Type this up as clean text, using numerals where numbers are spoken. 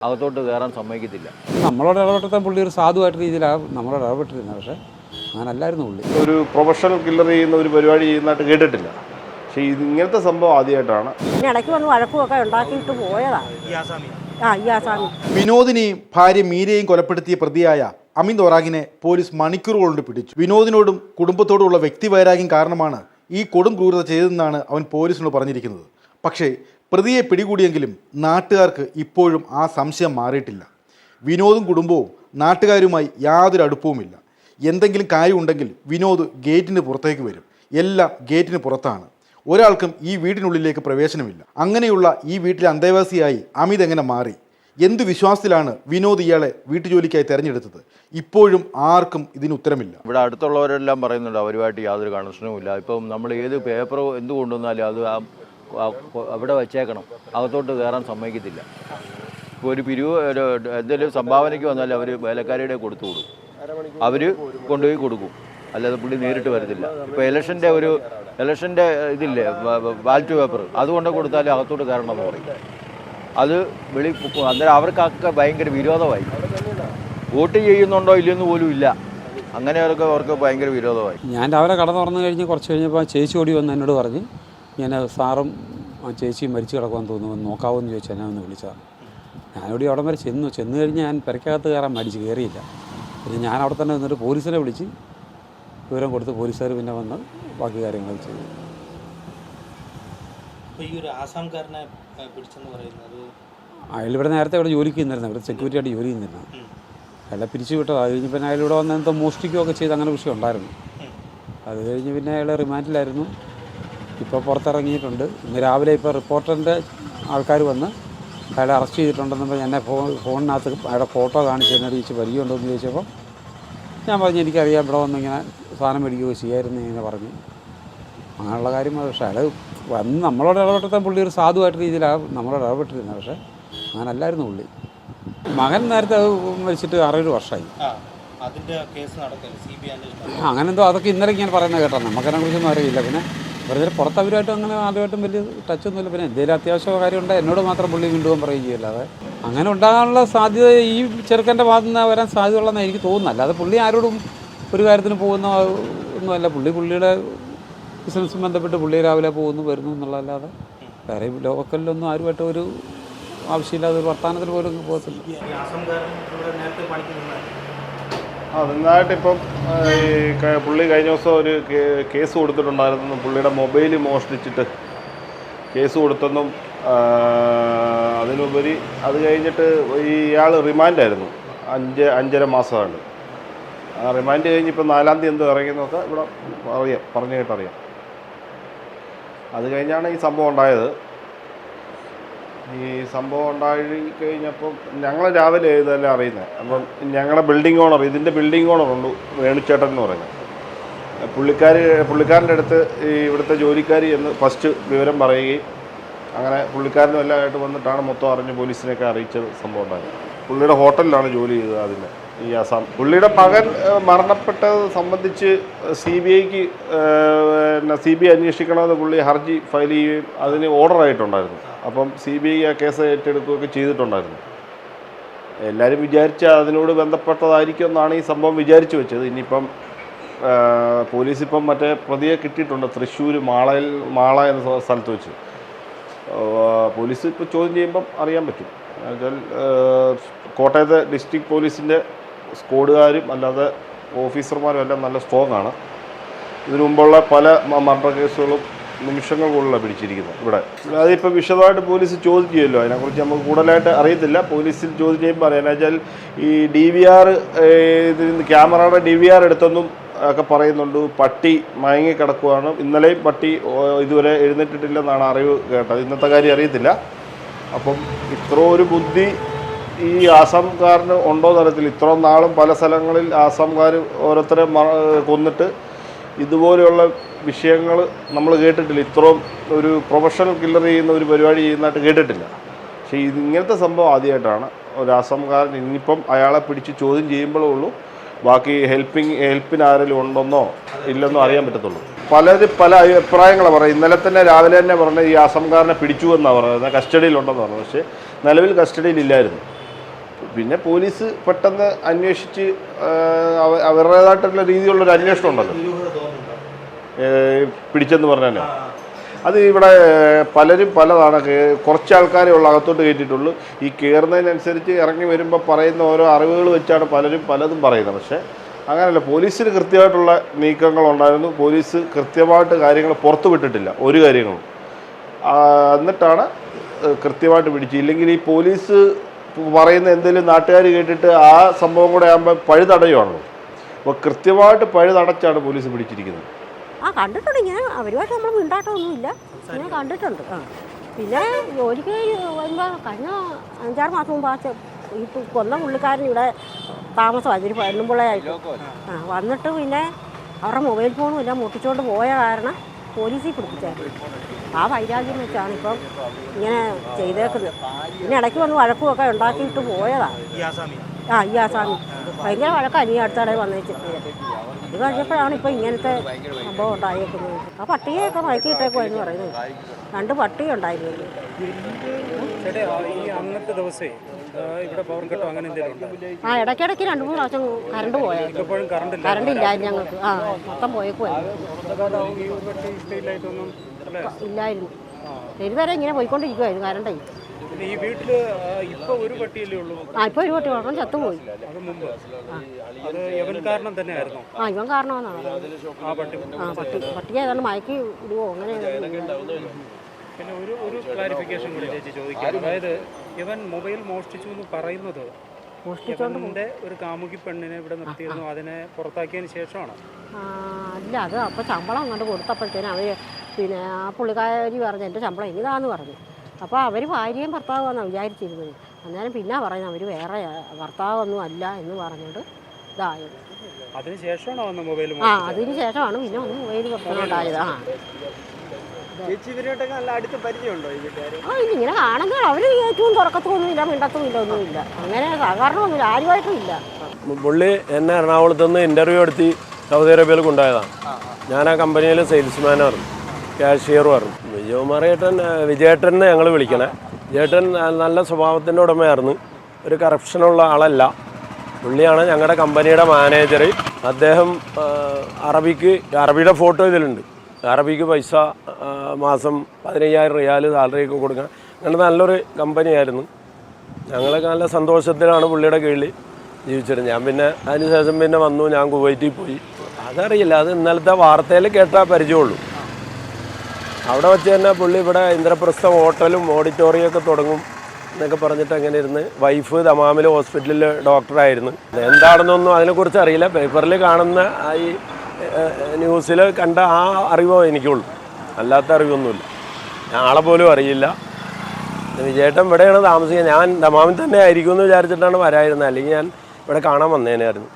അകത്തോട്ട് കയറാൻ സമ്മതിക്കത്തില്ല. നമ്മളോട് ഇടപെട്ട പുള്ളി ഒരു സാധുവായിട്ട് രീതിയിലാണ് നമ്മളോട് ഇടപെട്ടിരുന്നത്. പക്ഷേ അങ്ങനല്ലായിരുന്നു പുള്ളി. ഒരു പ്രൊഫഷണൽ കില്ലർ ചെയ്യുന്ന ഒരു പരിപാടി ചെയ്യുന്നതായിട്ട് കേട്ടിട്ടില്ല. പക്ഷേ ഇങ്ങനത്തെ സംഭവം ആദ്യമായിട്ടാണ്. ഇടയ്ക്ക് വന്ന് വഴക്കുമൊക്കെ ഉണ്ടാക്കിയിട്ട് പോയതാണ് ഈ ആസാമി. വിനോദിനെയും ഭാര്യ മീരയെയും കൊലപ്പെടുത്തിയ പ്രതിയായ അമിത് ഒറാഗിനെ പോലീസ് മണിക്കൂറുകൾ കൊണ്ട് പിടിച്ചു. വിനോദിനോടും കുടുംബത്തോടുമുള്ള വ്യക്തിവൈരാഗ്യം കാരണമാണ് ഈ കൊടും ക്രൂരത ചെയ്തതെന്നാണ് അവൻ പോലീസിനോട് പറഞ്ഞിരിക്കുന്നത്. പക്ഷേ പ്രതിയെ പിടികൂടിയെങ്കിലും നാട്ടുകാർക്ക് ഇപ്പോഴും ആ സംശയം മാറിയിട്ടില്ല. വിനോദും കുടുംബവും നാട്ടുകാരുമായി യാതൊരു അടുപ്പവുമില്ല. എന്തെങ്കിലും കാര്യമുണ്ടെങ്കിൽ വിനോദ് ഗേറ്റിന് പുറത്തേക്ക് വരും. എല്ലാം ഗേറ്റിന് പുറത്താണ്. ഒരാൾക്കും ഈ വീടിനുള്ളിലേക്ക് പ്രവേശനമില്ല. അങ്ങനെയുള്ള ഈ വീട്ടിലെ അന്തേവാസിയായി അമിത് എങ്ങനെ മാറി? എന്തു വിശ്വാസത്തിലാണ് വിനോദ് ഇയാളെ വീട്ടുജോലിക്കായി തിരഞ്ഞെടുത്തത്? ഇപ്പോഴും ആർക്കും ഇതിന് ഉത്തരമില്ല. ഇവിടെ അടുത്തുള്ളവരെല്ലാം പറയുന്നുണ്ട് അവരുമായിട്ട് യാതൊരു കണക്ഷനും ഇല്ല. ഇപ്പം നമ്മൾ ഏത് പേപ്പറോ എന്ത് കൊണ്ടുവന്നാലും അത് അവിടെ വച്ചേക്കണം, അകത്തോട്ട് കയറാൻ സമ്മതിക്കത്തില്ല. ഇപ്പോൾ ഒരു പിരിവ് എന്തെങ്കിലും സംഭാവനയ്ക്ക് വന്നാലും അവർ വേലക്കാരുടെ കൊടുത്തു കൊടുക്കും, അവർ കൊണ്ടുപോയി കൊടുക്കും, അല്ലാതെ പുള്ളി നേരിട്ട് വരത്തില്ല. ഇപ്പോൾ ഇലക്ഷൻ്റെ ഇതില്ലേ ബാലറ്റ് പേപ്പർ, അതുകൊണ്ട് കൊടുത്താലും അകത്തോട്ട് കയറണമെന്ന് പറയും. അത് അന്നേരം അവർക്കൊക്കെ ഭയങ്കര വിരോധമായി. വോട്ട് ചെയ്യുന്നുണ്ടോ ഇല്ലെന്ന് പോലും ഇല്ല. അങ്ങനെ അവർക്ക് ഭയങ്കര വിരോധമായി. ഞാൻ രാവിലെ കട തുറന്നു കഴിഞ്ഞ് കുറച്ച് കഴിഞ്ഞപ്പോൾ ചേച്ചി ഓടി വന്ന് എന്നോട് പറഞ്ഞ് ഞാൻ സാറും ചേച്ചിയും മരിച്ചു കിടക്കുവാൻ തോന്നുന്നു, നോക്കാവോന്ന് ചോദിച്ചാൽ ഞാൻ ഒന്ന് വിളിച്ചതാണ്. ഞാനിവിടെ അവിടെ വരെ ചെന്ന് കഴിഞ്ഞ് ഞാൻ പെരക്കകത്ത് കയറാൻ കയറിയില്ല. പിന്നെ ഞാൻ അവിടെ തന്നെ നിന്നിട്ട് പോലീസിനെ വിളിച്ച് വിവരം കൊടുത്ത് പോലീസുകാർ പിന്നെ വന്ന് ബാക്കി കാര്യങ്ങൾ ചെയ്തു. അയാൾ ഇവിടെ നേരത്തെ ഇവിടെ ജോലിക്ക് നിന്നിരുന്നു, ഇവിടെ സെക്യൂരിറ്റി ആയിട്ട് ജോലി ചെയ്യുന്നിരുന്നു. അയാളെ പിരിച്ചു വിട്ടത്. അത് കഴിഞ്ഞ് പിന്നെ അയാൾ ഇവിടെ വന്ന് എന്തോ മോഷ്ടിക്കുകയൊക്കെ ചെയ്ത് അങ്ങനെ വിഷയം ഉണ്ടായിരുന്നു. അത് കഴിഞ്ഞ് പിന്നെ അയാൾ റിമാൻഡിലായിരുന്നു. ഇപ്പോൾ പുറത്തിറങ്ങിയിട്ടുണ്ട്. ഇന്ന് രാവിലെ ഇപ്പോൾ റിപ്പോർട്ടറിൻ്റെ ആൾക്കാർ വന്ന് അയാളെ അറസ്റ്റ് ചെയ്തിട്ടുണ്ടെന്ന് എന്നെ ഫോണിനകത്ത് അയാളുടെ ഫോട്ടോ കാണിച്ച് എന്നോട് ചോദിച്ച് പരിചയമുണ്ടോ എന്ന് ചോദിച്ചപ്പോൾ ഞാൻ പറഞ്ഞു എനിക്കറിയാം, ഇവിടെ വന്ന് ഇങ്ങനെ സാധനം മേടിക്കുകയോ ചെയ്യായിരുന്നു ഇങ്ങനെ പറഞ്ഞു. അങ്ങനെയുള്ള കാര്യം. പക്ഷേ അയാൾ വന്ന് നമ്മളോട് ഇടപെട്ട പുള്ളി ഒരു സാധുവായിട്ട് രീതിയിലാണ് നമ്മളോട് ഇടപെട്ടിരുന്നത്. പക്ഷേ അങ്ങനല്ലായിരുന്നു പുള്ളി. മകൻ നേരത്തെ മരിച്ചിട്ട് 6 വർഷമായി. അങ്ങനെന്തോ അതൊക്കെ ഇന്നലെ ഇങ്ങനെ പറയുന്നത് കേട്ടോ. നമുക്കതിനെക്കുറിച്ചൊന്നും അറിയില്ല. പിന്നെ വെറുതെ പുറത്തവരുമായിട്ടും അങ്ങനെ ആദ്യമായിട്ടും വലിയ ടച്ചൊന്നുമില്ല. പിന്നെ എന്തെങ്കിലും അത്യാവശ്യ കാര്യമുണ്ട് എന്നോട് മാത്രം പുള്ളി വീണ്ടും പറയുകയും ചെയ്യില്ല. അത് അങ്ങനെ ഉണ്ടാകാനുള്ള സാധ്യത ഈ ചെറുക്കൻ്റെ ഭാഗത്തു നിന്ന് വരാൻ സാധ്യതയുള്ളതെന്ന് എനിക്ക് തോന്നുന്നു. അല്ലാതെ പുള്ളി ആരോടും ഒരു കാര്യത്തിന് പോകുന്ന ഒന്നുമല്ല. പുള്ളിയുടെ ബിസിനസ്സും ബന്ധപ്പെട്ട് പുള്ളി രാവിലെ പോകുന്നു വരുന്നു എന്നുള്ളതല്ലാതെ വേറെ ലോക്കലിലൊന്നും ആരുമായിട്ട് ഒരു ആവശ്യമില്ലാതെ ഒരു വർത്തമാനത്തിൽ പോലും പോകത്തില്ല. നന്നായിട്ട് ഇപ്പം പുള്ളി കഴിഞ്ഞ ദിവസം ഒരു കേസ് കൊടുത്തിട്ടുണ്ടായിരുന്നു. പുള്ളിയുടെ മൊബൈൽ മോഷ്ടിച്ചിട്ട് കേസ് കൊടുത്തെന്നും അതിനുപരി അത് കഴിഞ്ഞിട്ട് ഇയാൾ റിമാൻഡായിരുന്നു 5.5 മാസമാണ്. ആ റിമാൻഡ് കഴിഞ്ഞ് ഇപ്പം 4-ാം തീയതി എന്തോ ഇറങ്ങിയെന്നൊക്കെ ഇവിടെ പറഞ്ഞു കേട്ടറിയാം. അത് കഴിഞ്ഞാണ് ഈ സംഭവം ഉണ്ടായത്. ഈ സംഭവം ഉണ്ടായി കഴിഞ്ഞപ്പം ഞങ്ങൾ രാവിലെ ഇതെല്ലാം അറിയുന്നത്. അപ്പം ഞങ്ങളുടെ ബിൽഡിംഗ് ഓണർ, ഇതിൻ്റെ ബിൽഡിംഗ് ഓണറുണ്ട് വേണുചേട്ടൻ എന്ന് പറയുന്നത്. പുള്ളിക്കാരൻ്റെ അടുത്ത് ഈ ഇവിടുത്തെ ജോലിക്കാർ എന്ന് ഫസ്റ്റ് വിവരം പറയുകയും അങ്ങനെ പുള്ളിക്കാരനും എല്ലാം ആയിട്ട് വന്നിട്ടാണ് മൊത്തം അറിഞ്ഞ് പോലീസിനെയൊക്കെ അറിയിച്ചത്. സംഭവം ഉണ്ടായത് പുള്ളിയുടെ ഹോട്ടലിലാണ് ജോലി ചെയ്തത്. അതിന് ഈ ആസാം പുള്ളിയുടെ മകൻ മരണപ്പെട്ടത് സംബന്ധിച്ച് CBI അന്വേഷിക്കണമെന്ന് പുള്ളി ഹർജി ഫയൽ ചെയ്യുകയും അതിന് ഓർഡറായിട്ടുണ്ടായിരുന്നു. അപ്പം CBI ആ കേസ് ഏറ്റെടുക്കുകയൊക്കെ ചെയ്തിട്ടുണ്ടായിരുന്നു. എല്ലാവരും വിചാരിച്ച അതിനോട് ബന്ധപ്പെട്ടതായിരിക്കും എന്നാണ് ഈ സംഭവം വിചാരിച്ചു വെച്ചത്. ഇനിയിപ്പം പോലീസ് ഇപ്പം മറ്റേ പ്രതിയെ കിട്ടിയിട്ടുണ്ട് തൃശ്ശൂർ മാള എന്ന സ്ഥലത്ത് വെച്ച്. പോലീസ് ഇപ്പോൾ ചോദ്യം ചെയ്യുമ്പം അറിയാൻ പറ്റും. എന്നുവെച്ചാൽ കോട്ടയത്തെ ഡിസ്ട്രിക്ട് പോലീസിൻ്റെ സ്ക്വാഡുകാരും അല്ലാതെ ഓഫീസർമാരും എല്ലാം നല്ല സ്ട്രോങ് ആണ്. ഇതിനു മുമ്പുള്ള പല മർഡർ കേസുകളും നിമിഷങ്ങൾക്കുള്ള പിടിച്ചിരിക്കുന്നത് ഇവിടെ. അതിപ്പോൾ വിശദമായിട്ട് പോലീസ് ചോദ്യം ചെയ്യുമല്ലോ, അതിനെക്കുറിച്ച് നമുക്ക് കൂടുതലായിട്ട് അറിയത്തില്ല. പോലീസിൽ ചോദ്യം ചെയ്യുമ്പോൾ അറിയാം. എന്നുവെച്ചാൽ ഈ DVR ഇതിൽ നിന്ന് ക്യാമറയുടെ DVR എടുത്തെന്നും ഒക്കെ പറയുന്നുണ്ട്. പട്ടി മയങ്ങിക്കിടക്കുകയാണ്. ഇന്നലെയും പട്ടി ഇതുവരെ എഴുന്നേറ്റിട്ടില്ലെന്നാണ് അറിവ് കേട്ടത്. ഇന്നത്തെ കാര്യം അറിയത്തില്ല. അപ്പം ഇത്ര ഒരു ബുദ്ധി ഈ ആസാംകാരന് ഉണ്ടോ തരത്തിൽ ഇത്രയും നാളും പല സ്ഥലങ്ങളിൽ ആസാംകാർ ഓരോരുത്തരെ കൊന്നിട്ട് ഇതുപോലെയുള്ള വിഷയങ്ങൾ നമ്മൾ കേട്ടിട്ടില്ല. ഇത്രയും ഒരു പ്രൊഫഷണൽ കില്ലർ ചെയ്യുന്ന ഒരു പരിപാടി ചെയ്യുന്നതായിട്ട് കേട്ടിട്ടില്ല. പക്ഷേ ഇങ്ങനത്തെ സംഭവം ആദ്യമായിട്ടാണ്. ഒരു ആസാംകാരൻ ഇനിയിപ്പം അയാളെ പിടിച്ച് ചോദ്യം ചെയ്യുമ്പോഴേ ഉള്ളൂ ബാക്കി ഹെൽപ്പിന് ആരെങ്കിലും ഉണ്ടെന്നോ ഇല്ലെന്നോ അറിയാൻ പറ്റത്തുള്ളൂ. പല അഭിപ്രായങ്ങളാണ് പറയുന്നത്. ഇന്നലെ തന്നെ രാവിലെ തന്നെ പറഞ്ഞത് ഈ ആസാംകാരനെ പിടിച്ചു എന്നാണ് പറയുന്നത്, കസ്റ്റഡിയിലുണ്ടെന്ന് പറഞ്ഞു. പക്ഷേ നിലവിൽ കസ്റ്റഡിയിലില്ലായിരുന്നു. പിന്നെ പോലീസ് പെട്ടെന്ന് അന്വേഷിച്ച് അവരുടേതായിട്ടുള്ള രീതിയിലുള്ളൊരു അന്വേഷണം ഉണ്ടല്ലോ പിടിച്ചെന്ന് പറഞ്ഞാൽ. അത് ഇവിടെ പലരും പലതാണ്. കുറച്ച് ആൾക്കാരെ ഉള്ള അകത്തോട്ട് കയറ്റിയിട്ടുള്ളൂ. ഈ കയറുന്നതിനനുസരിച്ച് ഇറങ്ങി വരുമ്പോൾ പറയുന്ന ഓരോ അറിവുകൾ വെച്ചാണ് പലരും പലതും പറയുന്നത്. പക്ഷേ അങ്ങനെയല്ല, പോലീസിന് കൃത്യമായിട്ടുള്ള നീക്കങ്ങളുണ്ടായിരുന്നു. പോലീസ് കൃത്യമായിട്ട് കാര്യങ്ങൾ പുറത്തു വിട്ടിട്ടില്ല ഒരു കാര്യങ്ങളും. എന്നിട്ടാണ് കൃത്യമായിട്ട് പിടിച്ചു. ഇല്ലെങ്കിൽ ഈ പോലീസ് പറയുന്ന എന്തെങ്കിലും നാട്ടുകാർ കേട്ടിട്ട് ആ സംഭവം കൂടെ ആകുമ്പോൾ പഴുതടയുവാണല്ലോ. അപ്പോൾ കൃത്യമായിട്ട് പഴുതടച്ചാണ് പോലീസ് പിടിച്ചിരിക്കുന്നത്. കണ്ടിട്ടുണ്ട്. ഇങ്ങനെ അവരുമായിട്ട് നമ്മൾ മിണ്ടാട്ടമൊന്നുമില്ല, ഇങ്ങനെ കണ്ടിട്ടുണ്ട്. പിന്നെ ജോലിക്ക് വരുമ്പോൾ കഴിഞ്ഞ 5-6 മാസം മുമ്പ് ഈ കൊന്ന പുള്ളിക്കാരൻ ഇവിടെ താമസമാണ്, ഒരു പെണ്ണുമ്പിള്ളയായിട്ട്. വന്നിട്ട് പിന്നെ അവരുടെ മൊബൈൽ ഫോണും എല്ലാം മുട്ടിച്ചുകൊണ്ട് പോയ കാരണം പോലീസിൽ പിടിപ്പിച്ചായിരുന്നു. ആ വൈരാഗ്യം വെച്ചാണ് ഇപ്പം ഇങ്ങനെ ചെയ്തേക്കുന്നത്. പിന്നെ ഇടയ്ക്ക് വന്ന് വഴക്കുമൊക്കെ ഉണ്ടാക്കിയിട്ട് പോയതാണ്. ഈ ആസാമി ഭയങ്കര വഴക്കാണ്. ഈ അടുത്തിടെ വന്നേച്ചിട്ട് ഇത് കഴിഞ്ഞപ്പോഴാണ് ഇപ്പം ഇങ്ങനത്തെ സംഭവം ഉണ്ടായേക്കുന്നത്. ആ പട്ടികയൊക്കെ മയക്കിയിട്ടേക്കുവാന്ന് പറയുന്നത്. 2 പട്ടി ഉണ്ടായിരുന്നു. അന്നത്തെ ദിവസേ ഇവിടെ പവർ കട്ടോ അങ്ങനെ എന്തെങ്കിലും ഇടയ്ക്കിടയ്ക്ക് 2-3 പ്രാവശ്യം കറണ്ട് പോയായിരുന്നു. കറണ്ട് ഇല്ലായിരുന്നു ഞങ്ങൾക്ക്. മൊത്തം പോയേക്കുമായിരുന്നു. ഇല്ലായിരുന്നു. ഇതുവരെ ഇങ്ങനെ പോയിക്കൊണ്ടിരിക്കുമായിരുന്നു കറണ്ടേ. ഈ വീട്ടില് ഇപ്പൊ ഒരു പട്ടിയല്ലേ ഉള്ളൂ? ഇപ്പൊ ഒരു പട്ടി ഉടനെ ചത്തുപോയി. അത് മുമ്പ് അത് ഇവൻ കാരണം തന്നെയായിരുന്നു. ഇവൻ കാരണമെന്നാണ്. പട്ടിയെ ഏതാണ്ട് മയക്കി ഇടുവോ അങ്ങനെ. പിന്നെ ഒരു ക്ലാരിഫിക്കേഷൻ കൂടി ചേച്ചി ചോദിക്കാം. അതായത് ഇവൻ മൊബൈൽ മോഷ്ടിച്ചു എന്ന് പറയുന്നത് ഇവന്റെ ഒരു കാമുകി പെണ്ണിനെ ഇവിടെ നിർത്തിയിരുന്നു, അതിനെ പുറത്താക്കിയതിന് ശേഷമാണ്? അല്ല, അത് അപ്പോൾ ശമ്പളം അങ്ങോട്ട് കൊടുത്തപ്പോഴത്തേനും അവർ പിന്നെ ആ പുള്ളിക്കാരി പറഞ്ഞു എൻ്റെ ശമ്പളം ഇതാന്ന് പറഞ്ഞു. അപ്പോൾ അവർ ഭാര്യയും ഭർത്താവുമെന്നാണ് വിചാരിച്ചിരുന്നത്. അന്നേരം പിന്നെ പറയുന്നത് അവർ വേറെ ഭർത്താവൊന്നും അല്ല എന്ന് പറഞ്ഞിട്ട് ഇതായത്. അതിന് ശേഷമാണോ വന്ന മൊബൈൽ? അതിന് ശേഷമാണ് പിന്നെ ഒന്ന് മൊബൈൽ പ്രശ്നമുണ്ടായത്. ഇങ്ങനെ കാണുന്ന അവർ ഏറ്റവും തുറക്കത്തൊന്നുമില്ല, മിണ്ടത്തുമില്ല, ഒന്നുമില്ല. അങ്ങനെ സാധാരണമൊന്നുമില്ല, ആരുമായിട്ടും ഇല്ല. പുള്ളി എന്നെ എറണാകുളത്ത് നിന്ന് ഇൻ്റർവ്യൂ എടുത്തി സൗദി അറേബ്യയിൽ കൊണ്ടുപോയതാണ്. ഞാൻ ആ കമ്പനിയിൽ സെയിൽസ്മാനായിരുന്നു, കാഷ്യറുമായിരുന്നു. വിജയേട്ടൻ ഞങ്ങൾ വിളിക്കണേ. വിജയേട്ടൻ നല്ല സ്വഭാവത്തിൻ്റെ ഉടമയായിരുന്നു, ഒരു കറപ്ഷനുള്ള ആളല്ല. പുള്ളിയാണ് ഞങ്ങളുടെ കമ്പനിയുടെ മാനേജർ. അദ്ദേഹം അറബിയുടെ ഫോട്ടോ ഇതിലുണ്ട്. അറബിക്ക് പൈസ മാസം 15,000 റിയാൽ സാലറിയൊക്കെ കൊടുക്കണം. അങ്ങനെ നല്ലൊരു കമ്പനിയായിരുന്നു. ഞങ്ങളൊക്കെ നല്ല സന്തോഷത്തിലാണ് പുള്ളിയുടെ കീഴിൽ ജീവിച്ചിരുന്നത്. ഞാൻ പിന്നെ അതിനുശേഷം പിന്നെ വന്നു, ഞാൻ കുവൈറ്റിൽ പോയി. അതറിയില്ല, അത് ഇന്നലത്തെ വാർത്തയിൽ കേട്ടാൽ പരിചയമുള്ളൂ. അവിടെ വെച്ച് തന്നെ പുള്ളി ഇവിടെ ഇന്ദ്രപ്രസ്ഥ ഹോട്ടലും ഓഡിറ്റോറിയമൊക്കെ തുടങ്ങും എന്നൊക്കെ പറഞ്ഞിട്ട് അങ്ങനെ ഇരുന്ന്. വൈഫ് ദമാമിൽ ഹോസ്പിറ്റലിൽ ഡോക്ടറായിരുന്നു. എന്താണെന്നൊന്നും അതിനെക്കുറിച്ച് അറിയില്ല. പേപ്പറിൽ കാണുന്ന ഈ ന്യൂസിൽ കണ്ട ആ അറിവോ എനിക്കുള്ളൂ, അല്ലാത്ത അറിവൊന്നുമില്ല. ഞാൻ ആളെ പോലും അറിയില്ല. വിജയേട്ടൻ ഇവിടെയാണ് താമസിക്കുക. ഞാൻ ദമാമിൽ തന്നെ ആയിരിക്കും എന്ന് വിചാരിച്ചിട്ടാണ് വരായിരുന്നത്, അല്ലെങ്കിൽ ഞാൻ ഇവിടെ കാണാൻ വന്നേനായിരുന്നു.